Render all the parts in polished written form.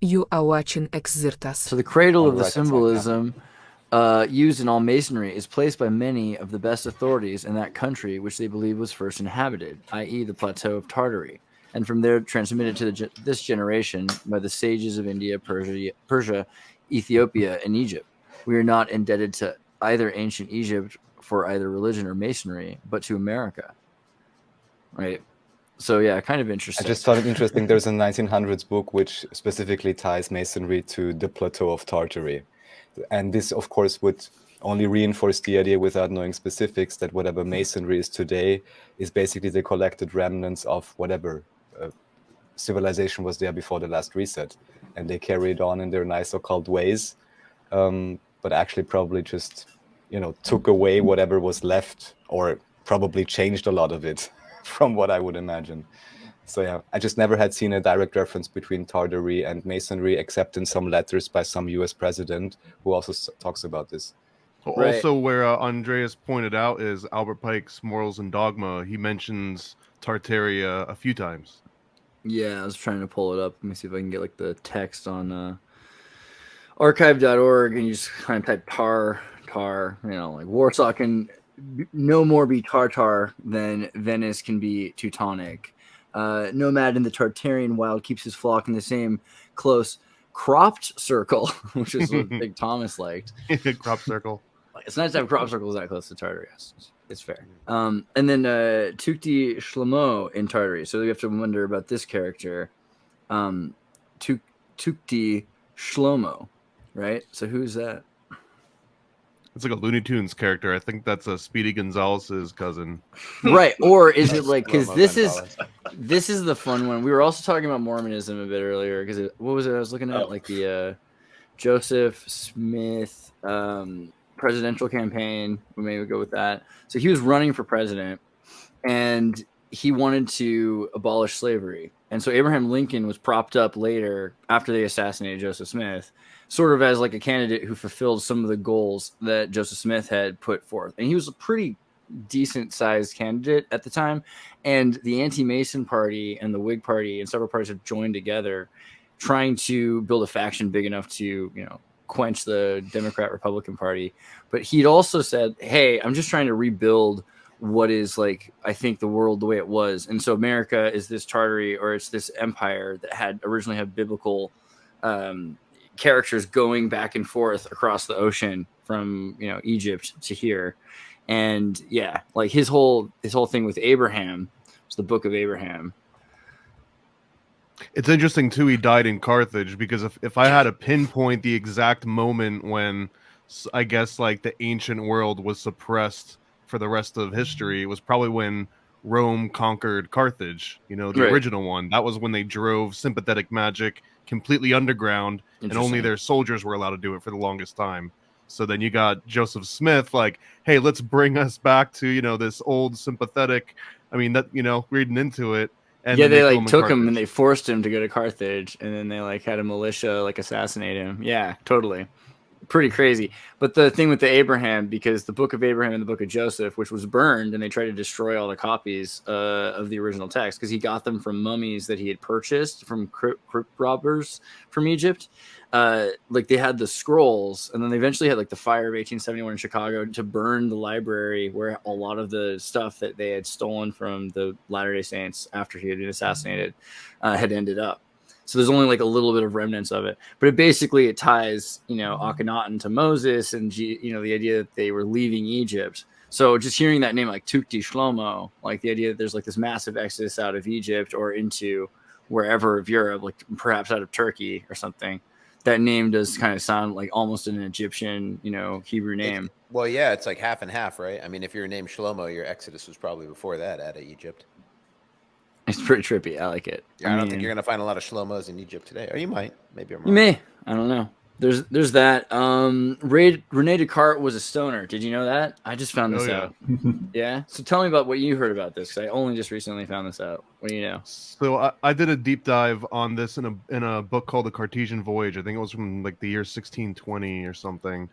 You are watching Xirtus. So the cradle On of the the right-hand side, yeah. symbolism used in all masonry is placed by many of the best authorities in that country which they believe was first inhabited, i.e. the plateau of Tartary, and from there transmitted to this generation by the sages of India, Persia, Ethiopia, and Egypt. We are not indebted to either ancient Egypt for either religion or masonry, but to America. Right? So yeah, kind of I interesting. just found it interesting. There's a 1900s book which specifically ties masonry to the plateau of Tartary. And this, of course, would only reinforce the idea without knowing specifics that whatever masonry is today is basically the collected remnants of whatever civilization was there before the last reset. And they carried on in their nice occult ways, but actually probably just, took away whatever was left or probably changed a lot of it from what I would imagine. So yeah, I just never had seen a direct reference between Tartary and Masonry, except in some letters by some U.S. president who also talks about this. Right. Also, where Andreas pointed out is Albert Pike's Morals and Dogma. He mentions Tartaria a few times. Yeah, I was trying to pull it up. Let me see if I can get like the text on archive.org, and you just kind of type tar, like Warsaw can no more be Tartar than Venice can be Teutonic. Nomad in the Tartarian wild keeps his flock in the same close cropped circle, which is what Big Thomas liked. Crop circle. It's nice to have crop circles that close to Tartary. It's fair. And then Tukti Shlomo in Tartary. So you have to wonder about this character, Tukti Shlomo, right? So who's that? It's like a Looney Tunes character. I think that's a Speedy Gonzalez's cousin. Right. Or is it like, because this Gonzalez. is the fun one. We were also talking about Mormonism a bit earlier, because what was it I was looking at? Like the Joseph Smith presidential campaign. We maybe go with that. So he was running for president, and he wanted to abolish slavery. And so Abraham Lincoln was propped up later after they assassinated Joseph Smith, sort of as like a candidate who fulfilled some of the goals that Joseph Smith had put forth. And he was a pretty decent sized candidate at the time. And the anti-Mason party and the Whig party and several parties have joined together trying to build a faction big enough to, quench the Democrat Republican Party. But he'd also said, hey, I'm just trying to rebuild what is like, I think, the world the way it was. And so America is this Tartary, or it's this empire that had originally had biblical characters going back and forth across the ocean from Egypt to here. And yeah, like his whole thing with Abraham was the Book of Abraham. It's interesting too, he died in Carthage, because if I had to pinpoint the exact moment when I guess like the ancient world was suppressed for the rest of history, it was probably when Rome conquered Carthage, the Right. original one. That was when they drove sympathetic magic completely underground, and only their soldiers were allowed to do it for the longest time. So then you got Joseph Smith like, hey, let's bring us back to, this old sympathetic, reading into it. And yeah, they like took him and they forced him to go to Carthage, and then they like had a militia like assassinate him. Yeah, totally. Pretty crazy. But the thing with the Abraham, because the Book of Abraham and the Book of Joseph, which was burned, and they tried to destroy all the copies of the original text, because he got them from mummies that he had purchased from crypt robbers from Egypt. Like they had the scrolls, and then they eventually had like the fire of 1871 in Chicago to burn the library where a lot of the stuff that they had stolen from the Latter-day Saints after he had been assassinated had ended up. So there's only like a little bit of remnants of it, but it ties, Akhenaten to Moses, and the idea that they were leaving Egypt. So just hearing that name, like Tukti Shlomo, like the idea that there's like this massive exodus out of Egypt or into wherever of Europe, like perhaps out of Turkey or something. That name does kind of sound like almost an Egyptian, Hebrew name. It's like half and half, right? I mean, if you're named Shlomo, your exodus was probably before that out of Egypt. It's pretty trippy. I like it. Yeah, I don't think you're going to find a lot of Shlomos in Egypt today. Or you might. Maybe I'm wrong. You may. I don't know. There's that. René Descartes was a stoner. Did you know that? I just found this out. Yeah. So tell me about what you heard about this, because I only just recently found this out. What do you know? So I did a deep dive on this in a book called The Cartesian Voyage. I think it was from like the year 1620 or something.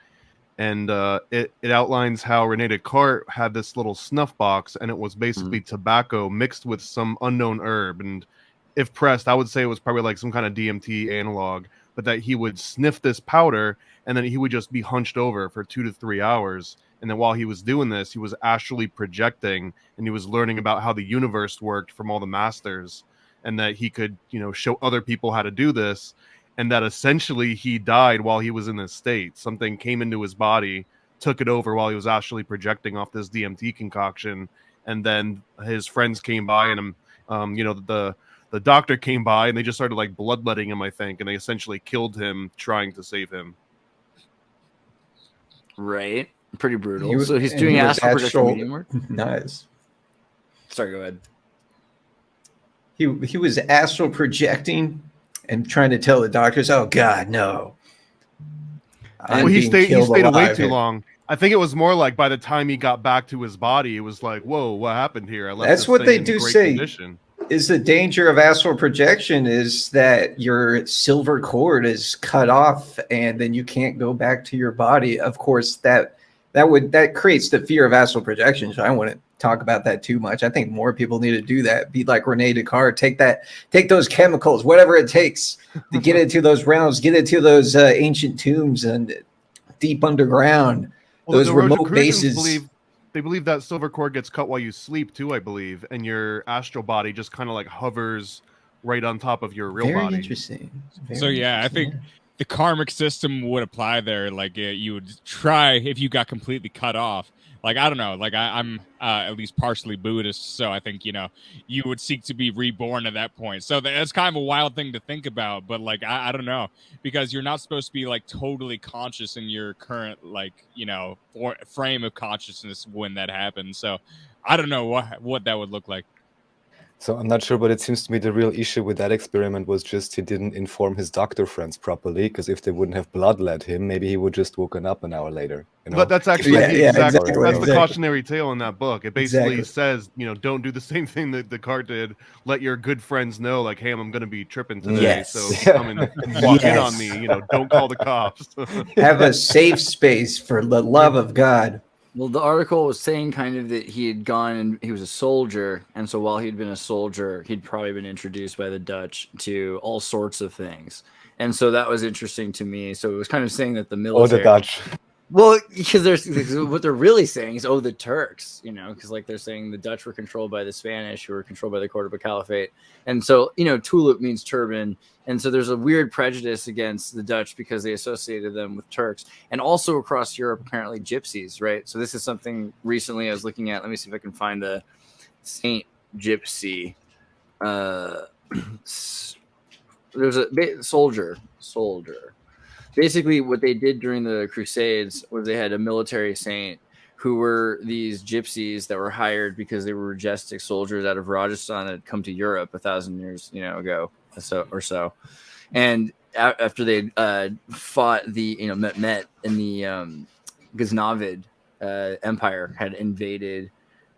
And it outlines how René Descartes had this little snuff box, and it was basically tobacco mixed with some unknown herb. And if pressed, I would say it was probably like some kind of DMT analog, but that he would sniff this powder and then he would just be hunched over for 2 to 3 hours. And then while he was doing this, he was actually projecting and he was learning about how the universe worked from all the masters, and that he could, show other people how to do this. And that essentially he died while he was in this state. Something came into his body, took it over while he was actually projecting off this DMT concoction. And then his friends came by and the doctor came by and they just started like bloodletting him, I think, and they essentially killed him trying to save him. Right. Pretty brutal. So he's doing astral projection medium work? Nice. Sorry, go ahead. He was astral projecting and trying to tell the doctors, "Oh God, no." Well, he stayed away too long. I think it was more like by the time he got back to his body, it was like, "Whoa, what happened here?" That's what they do say. Is the danger of astral projection is that your silver cord is cut off and then you can't go back to your body. Of course, that creates the fear of astral projection. So I wouldn't talk about that too much. I think more people need to do that. Be like René Descartes. Take those chemicals, whatever it takes to get into those realms, get into those ancient tombs and deep underground. Well, those remote bases. They believe that silver cord gets cut while you sleep too, I believe, and your astral body just kind of like hovers right on top of your real body. Interesting. So yeah, I think the karmic system would apply there. Like you would try if you got completely cut off. Like, I don't know, like I'm at least partially Buddhist, so I think, you would seek to be reborn at that point. So that's kind of a wild thing to think about, but like, I don't know, because you're not supposed to be like totally conscious in your current, like, frame of consciousness when that happens. So I don't know what that would look like. So I'm not sure, but it seems to me the real issue with that experiment was just he didn't inform his doctor friends properly, because if they wouldn't have bloodlet him, maybe he would just woken up an hour later. But that's actually exactly. That's the cautionary tale in that book. It basically says, don't do the same thing that Descartes did. Let your good friends know, like, hey, I'm going to be tripping today, so come and walk in on me. Don't call the cops. Have a safe space for the love of God. Well, the article was saying kind of that he had gone and he was a soldier. And so while he'd been a soldier, he'd probably been introduced by the Dutch to all sorts of things. And so that was interesting to me. So it was kind of saying that the military... Oh, the Dutch. Well, because what they're really saying is, the Turks, because like they're saying the Dutch were controlled by the Spanish, who were controlled by the Cordoba Caliphate. And so, tulip means turban. And so there's a weird prejudice against the Dutch because they associated them with Turks. And also across Europe, apparently gypsies, right? So this is something recently I was looking at. Let me see if I can find the Saint Gypsy. There's a soldier. Basically, what they did during the Crusades was they had a military saint who were these gypsies that were hired because they were majestic soldiers out of Rajasthan that had come to Europe 1,000 years ago or so. And after they fought met in the Ghaznavid Empire had invaded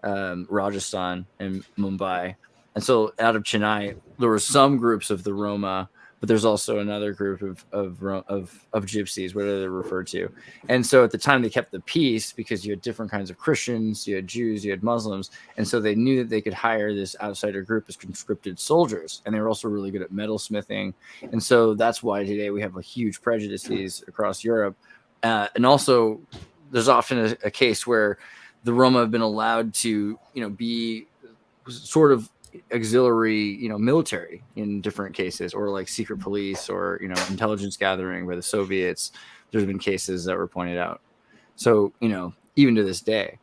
Rajasthan and Mumbai. And so out of Chennai, there were some groups of the Roma, but there's also another group of gypsies, whatever they're referred to. And so at the time they kept the peace because you had different kinds of Christians, you had Jews, you had Muslims. And so they knew that they could hire this outsider group as conscripted soldiers. And they were also really good at metalsmithing. And so that's why today we have a huge prejudices across Europe. And also there's often a case where the Roma have been allowed to, be sort of auxiliary, military in different cases, or like secret police, or intelligence gathering by the Soviets. There's been cases that were pointed out. So even to this day,